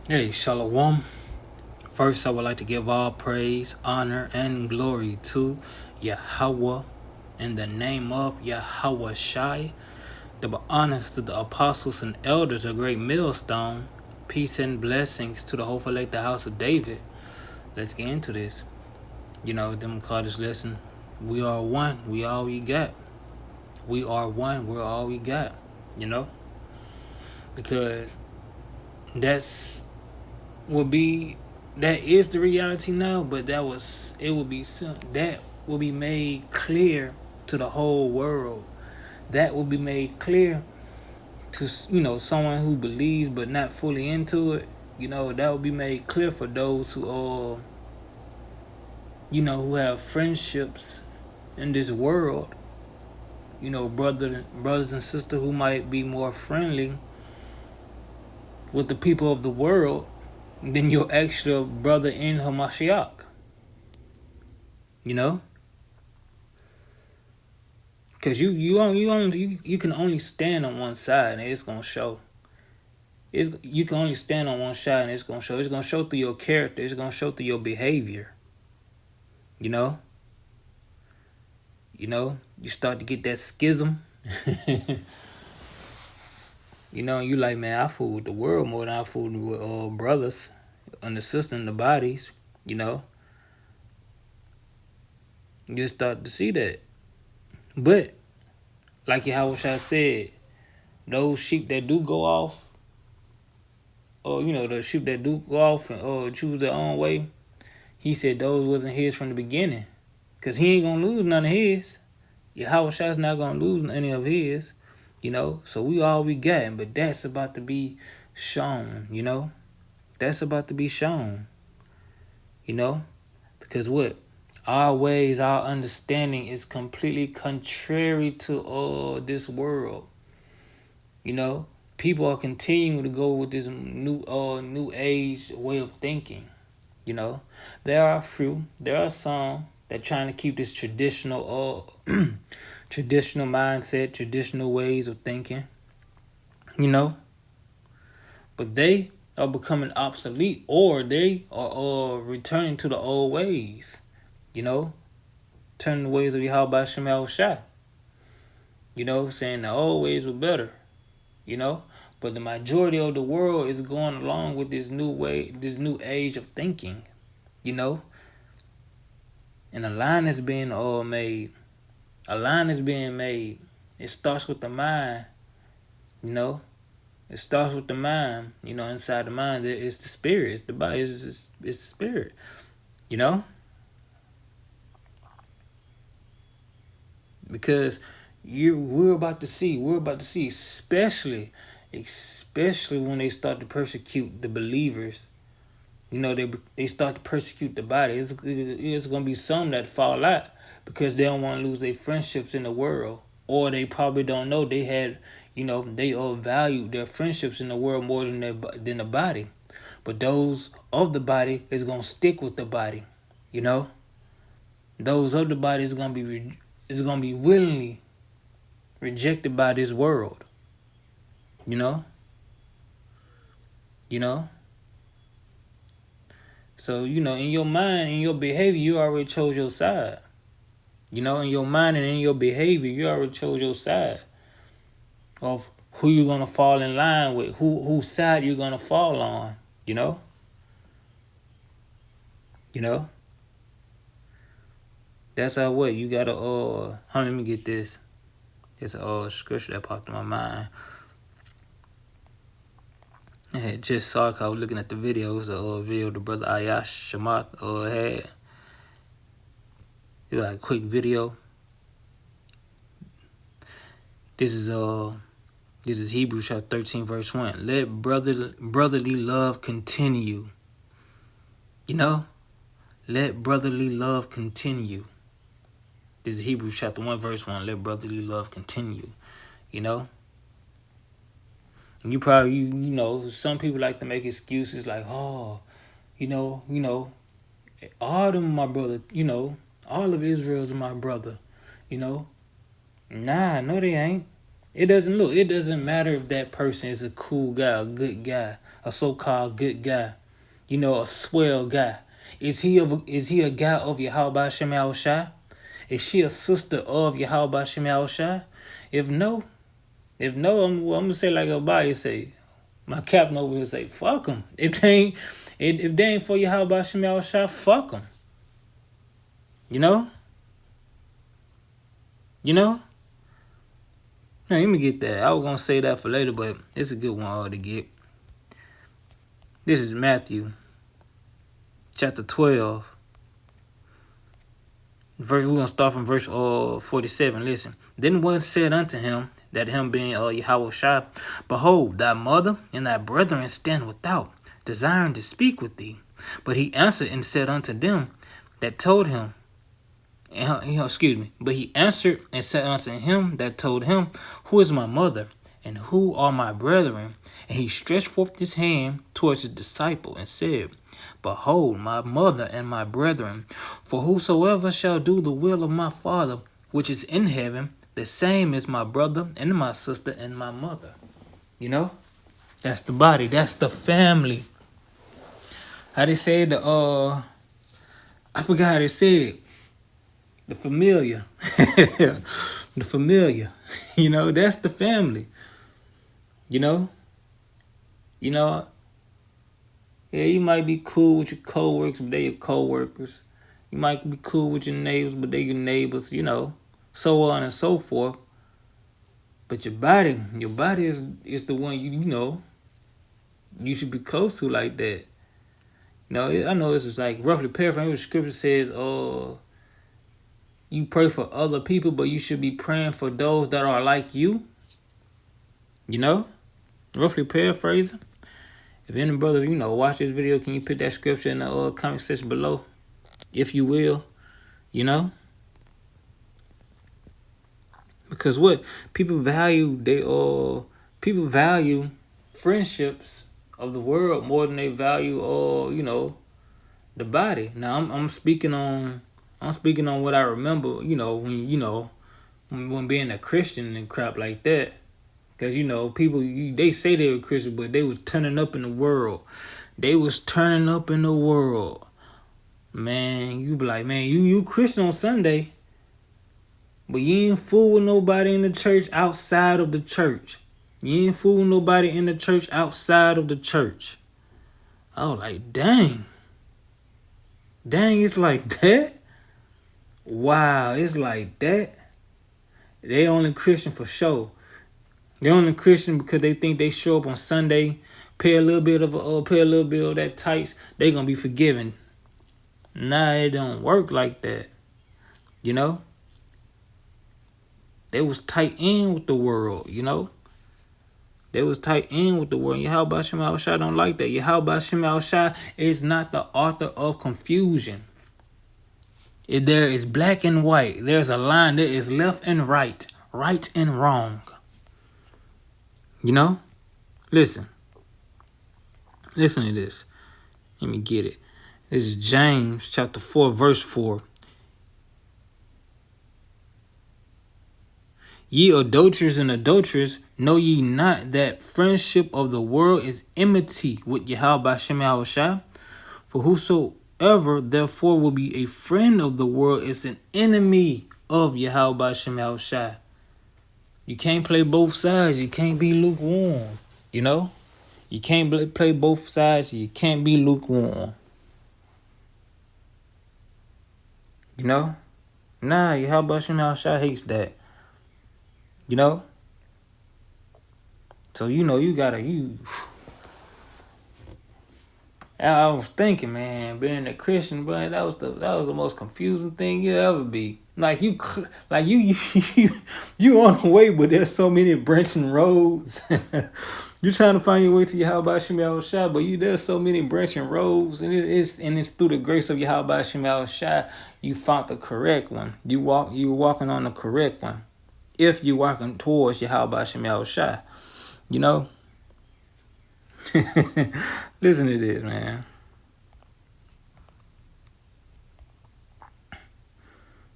Hey, Shalom. First, I would like to give all praise, honor, and glory to Yahweh in the name of Yahweh Shai. Double honors to the apostles and elders of Great Millstone. Peace and blessings to the hopeful like the house of David. Let's get into this. Them call this lesson. We are one. We all we got. We are one. We're all we got. You know, because that's will be that is the reality now, but it will be that will be made clear to the whole world. That will be made clear to someone who believes but not fully into it. That will be made clear for those who who have friendships in this world. Brothers and sisters who might be more friendly with the people of the world than your actual brother in Hamashiach. You know, because you can only stand on one side and it's gonna show. You can only stand on one side and it's gonna show. It's gonna show through your character. It's gonna show through your behavior. You know, you start to get that schism. You like, man, I fool with the world more than I fool with brothers and the sister and the bodies. You know, you just start to see that. But like Yahweh said, those sheep that do go off, or the sheep that do go off and choose their own way, he said those wasn't his from the beginning. Because he ain't going to lose none of his. Yahweh Shai's not going to lose any of his. So we all we got. But that's about to be shown, That's about to be shown, Because what? Our ways, our understanding is completely contrary to this world. People are continuing to go with this new age way of thinking. There are a few, there are some that trying to keep this traditional traditional mindset, traditional ways of thinking. But they are becoming obsolete, or they are returning to the old ways. Turning the ways of Yahweh Shem Shai. Saying the old ways were better. But the majority of the world is going along with this new way, this new age of thinking. And a line is being made. A line is being made. It starts with the mind. It starts with the mind. Inside the mind there is the spirit. It's the body. It's the spirit. Because we're about to see, especially when they start to persecute the believers. They start to persecute the body. It's gonna be some that fall out because they don't want to lose their friendships in the world, or they probably don't know they had, they all valued their friendships in the world more than the body. But those of the body is gonna stick with the body. Those of the body is gonna be willingly rejected by this world. You know. So, in your mind, in your behavior, you already chose your side. In your mind and in your behavior, you already chose your side of who you're going to fall in line with, whose side you're going to fall on, you know? That's how what? You got to, let me get this. It's a scripture that popped in my mind. I had just saw it, I was looking at the video. It was a video the brother Ayash Shamat had. It was like a quick video. This is Hebrews chapter 13, verse 1. Let brotherly love continue. Let brotherly love continue. This is Hebrews chapter 1, verse 1. Let brotherly love continue. You probably, some people like to make excuses like, all of them my brother, all of Israel's my brother, Nah, no they ain't. It doesn't matter if that person is a cool guy, a good guy, a so-called good guy, a swell guy. Is he a guy of Yahweh Shem Shai? Is she a sister of Yahweh Shem Shai? If no, I'm gonna say like Abaya say, my captain over here say, fuck them. If they ain't for Yahweh Shem Shai, fuck them. You know? You know? Now, let me get that. I was going to say that for later, but it's a good one to get. This is Matthew, chapter 12. We're going to start from verse 47. Listen. Then one said unto him, that him being Yahweh Shai, Behold, thy mother and thy brethren stand without, desiring to speak with thee. But he answered and said unto them that told him, But he answered and said unto him that told him, Who is my mother, and who are my brethren? And he stretched forth his hand towards his disciple, and said, Behold, my mother and my brethren. For whosoever shall do the will of my Father, which is in heaven, the same is my brother, and my sister, and my mother. You know? That's the body. That's the family. How they say I forgot how they said. The familiar. The familiar. That's the family. Yeah, you might be cool with your co-workers, but they your co-workers. You might be cool with your neighbors, but they your neighbors, so on and so forth. But your body is the one you should be close to like that. I know this is like roughly paraphrasing what the scripture says, you pray for other people, but you should be praying for those that are like you. Roughly paraphrasing. If any brothers, watch this video, can you put that scripture in the comment section below? If you will, Because what? People value friendships of the world more than they value the body. Now I'm speaking on what I remember, when being a Christian and crap like that. Because, people, they say they were Christian, but they was turning up in the world. Man, you be like, man, you Christian on Sunday, but you ain't fool with nobody in the church outside of the church. You ain't fool with nobody in the church outside of the church. I was like, dang. Dang, it's like that? Wow, it's like that? They only Christian for sure. They only Christian because they think they show up on Sunday, pay a little bit of that tithes, they gonna be forgiven. Nah, it don't work like that. They was tight in with the world, They was tight in with the world. Yahweh Shem Shai don't like that. Yahweh Shem Shai is not the author of confusion. There is black and white. There's a line. There is left and right. Right and wrong. Listen. Listen to this. Let me get it. This is James chapter 4, verse 4. Ye adulterers and adulterers, know ye not that friendship of the world is enmity with Yahweh Shem Shai? For whosoever therefore will be a friend of the world is an enemy of Yahweh Shem Shai. You can't play both sides. You can't be lukewarm. You can't play both sides. You can't be lukewarm. Nah, Yahweh Shem Shai hates that. So you gotta I was thinking, man, being a Christian, but that was the most confusing thing you'll ever be. Like you on the way, but there's so many branching roads. You're trying to find your way to Yahweh Shem Shai, but there's so many branching roads, and it's through the grace of Yahweh Shem Shai you found the correct one. You're walking on the correct one. If you're walking towards Yahweh Shem Shai, Listen to this, man.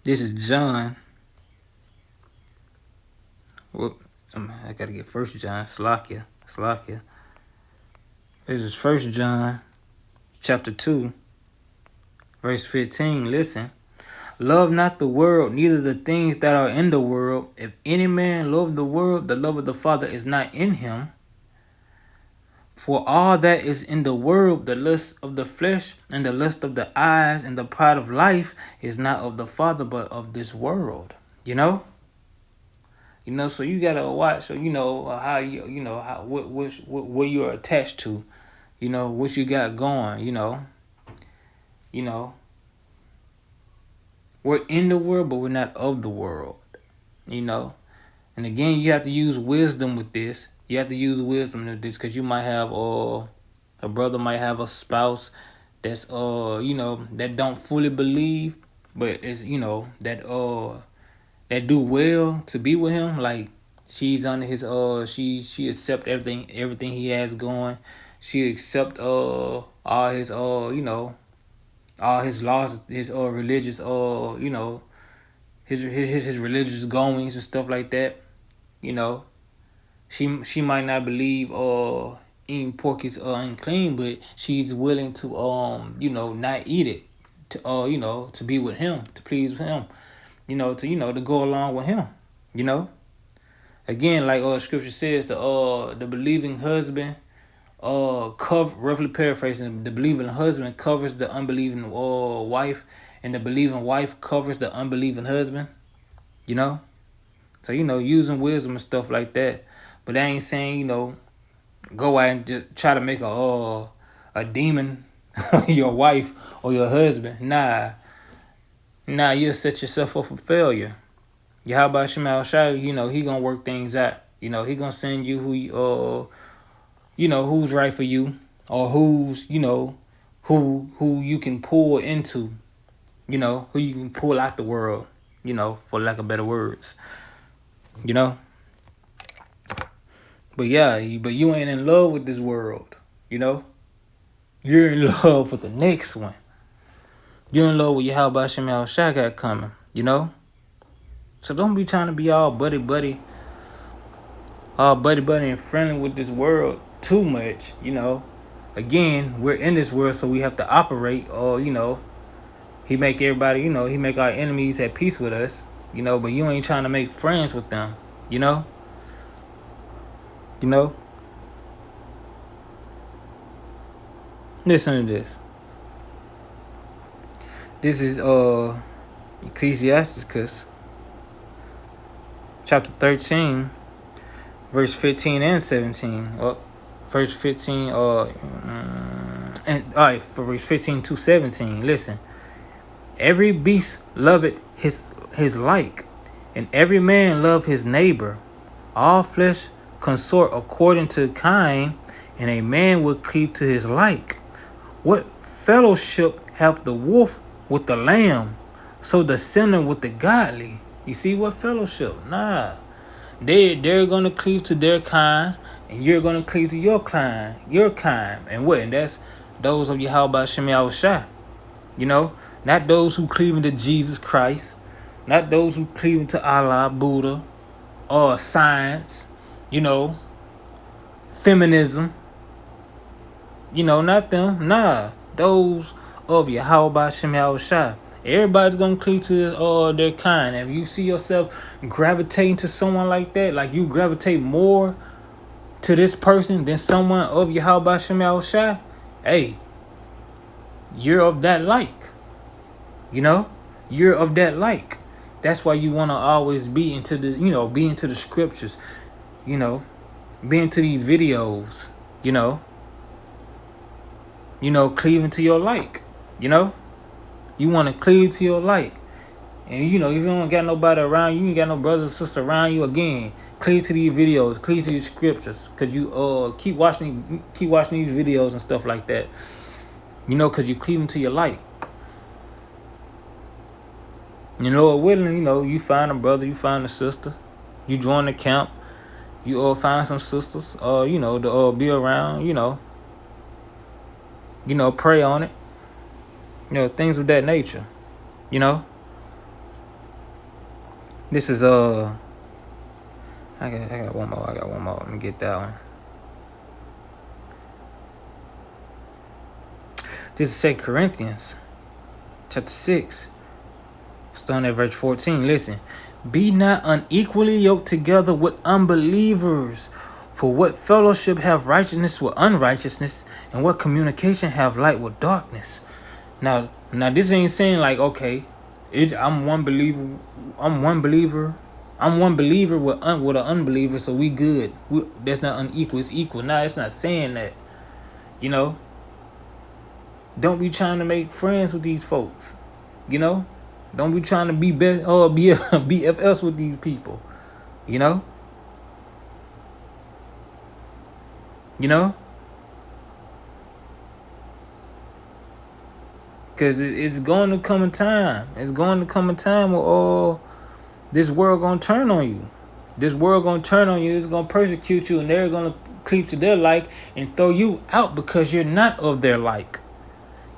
This is John. I gotta get First John. Slakia. This is First John, chapter 2, verse 15. Listen. Love not the world, neither the things that are in the world. If any man love the world, the love of the Father is not in him. For all that is in the world, the lust of the flesh and the lust of the eyes and the pride of life is not of the Father, but of this world. You know? So you gotta watch, how how what you're attached to, what you got going, we're in the world, but we're not of the world, And again, you have to use wisdom with this. You have to use wisdom with this because you might have a brother might have a spouse that's that don't fully believe, but is that do well to be with him. Like she's under his she accept everything he has going. She accept all his all his laws, his religious his religious goings and stuff like that. She might not believe eating pork is unclean, but she's willing to not eat it to to be with him, to please him, to go along with him, Again, like scripture says, the believing husband roughly paraphrasing, the believing husband covers the unbelieving wife, and the believing wife covers the unbelieving husband, So using wisdom and stuff like that. But that ain't saying, go out and just try to make a demon your wife or your husband. Nah, you'll set yourself up for failure. Yahweh Shemal Shai, he gonna work things out. He gonna send you who's right for you, or who's, who you can pull into, who you can pull out the world, for lack of better words, But yeah, but you ain't in love with this world, You're in love with the next one. You're in love with Yahweh Shemal Shai got coming, So don't be trying to be all buddy and friendly with this world too much, Again, we're in this world, so we have to operate, he make everybody, he make our enemies at peace with us, but you ain't trying to make friends with them, Listen to this. This is Ecclesiasticus chapter 13, verse 15 and 17. Verse 15 and all right, for verse 15 to 17. Listen. Every beast loveth his like, and every man love his neighbor. All flesh consort according to kind, and a man will cleave to his like. What fellowship hath the wolf with the lamb? So the sinner with the godly. You see what fellowship? Nah. They're gonna cleave to their kind, and you're gonna cleave to your kind. And what? And that's those of Yahweh Shemal Shai. Not those who cleave to Jesus Christ, not those who cleave to Allah, Buddha, or science, feminism. Not them. Nah, those of Yahweh Shemal Shai. Everybody's gonna cleave to their kind. If you see yourself gravitating to someone like that, like you gravitate more to this person than someone of Yahweh Shemal Shai, hey, you're of that like. You're of that like. That's why you want to always be into the, be into the scriptures, be into these videos, cleaving to your like, you want to cleave to your like. And, if you don't got nobody around you, you ain't got no brothers and sisters around you, again, cleave to these videos, cleave to these scriptures, because you keep watching these videos and stuff like that, because you cleaving to your like. Lord willing, you find a brother, you find a sister, you join the camp, you find some sisters, to be around, pray on it, things of that nature, This is I got one more. Let me get that one. This is 2 Corinthians chapter 6. Starting at verse 14. Listen. Be not unequally yoked together with unbelievers. For what fellowship have righteousness with unrighteousness, and what communication have light with darkness? Now this ain't saying like, okay, I'm one believer with an unbeliever, so we good. That's not unequal, it's equal. Nah, it's not saying that. You know, don't be trying to make friends with these folks. You know, don't be trying to be BFFs with these people. You know, because it's going to come a time. It's going to come a time where this world gonna turn on you. This world gonna turn on you. It's gonna persecute you, and they're gonna cleave to their like and throw you out because you're not of their like.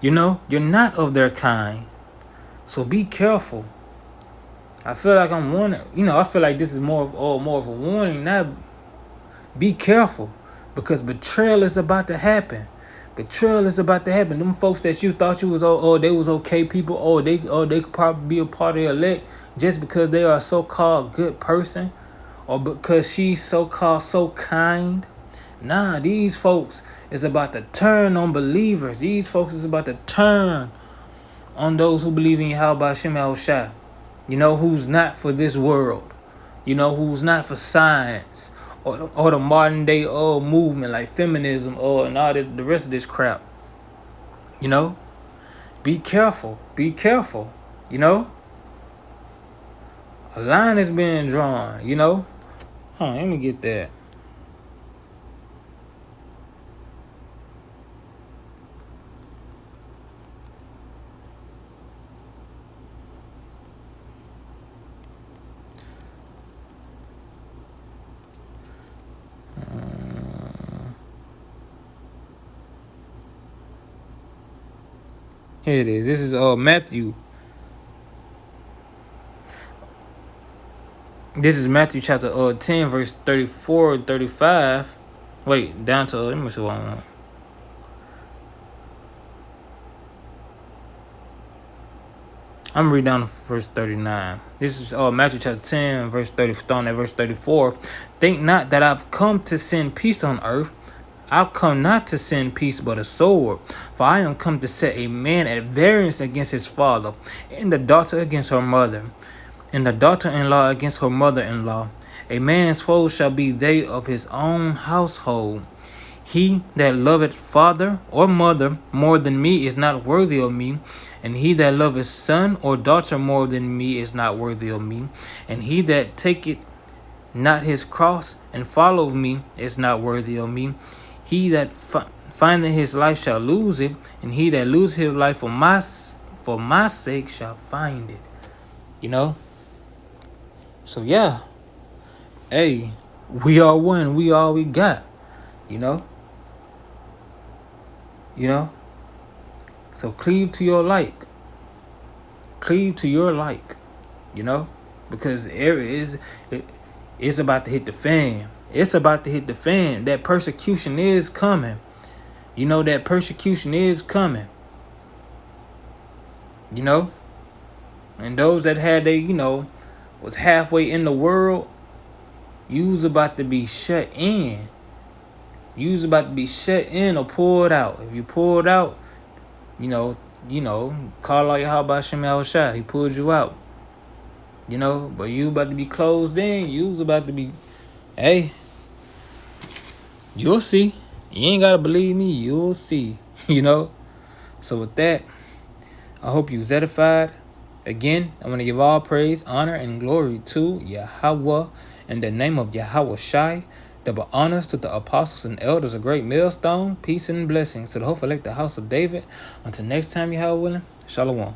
You know, you're not of their kind. So be careful. I feel like I'm warning. I feel like this is more of a warning. Now, be careful, because betrayal is about to happen. Them folks that you thought you was they was okay people. They could probably be a part of your elect just because they are a so-called good person, or because she's so-called so kind. Nah, these folks is about to turn on believers. These folks is about to turn on those who believe in Yahweh Shem Yahushua. Who's not for this world. Who's not for science or the modern day movement like feminism and all the rest of this crap. Be careful. A line is being drawn. Let me get that. Here it is. This is Matthew. This is Matthew chapter 10, verse 34 and 35. Wait, down to let me see what I want. I'm reading down to verse 39. This is Matthew chapter 10, verse 30, starting at verse 34. Think not that I've come to send peace on earth. I've come not to send peace but a sword. For I am come to set a man at variance against his father, and the daughter against her mother, and the daughter-in-law against her mother-in-law. A man's foes shall be they of his own household. He that loveth father or mother more than me is not worthy of me, and he that loveth son or daughter more than me is not worthy of me, and he that taketh not his cross and followeth me is not worthy of me. He that findeth his life shall lose it, and he that loseth his life for my sake shall find it. So yeah, hey, we are one. We all we got. So cleave to your like. Because it's about to hit the fan. That persecution is coming. That persecution is coming. And those that had was halfway in the world, you's about to be shut in. Or pulled out. If you pulled out, call out Yahweh Shem Yahushua. He pulled you out. But you about to be closed in. You's about to be, hey, you'll see. You ain't gotta believe me. You'll see. So with that, I hope you was edified. Again, I want to give all praise, honor, and glory to Yahweh in the name of Yahweh Shai. Double honors to the apostles and elders, a great millstone. Peace and blessings to the whole elect, the house of David. Until next time, Yahweh willing, Shalom.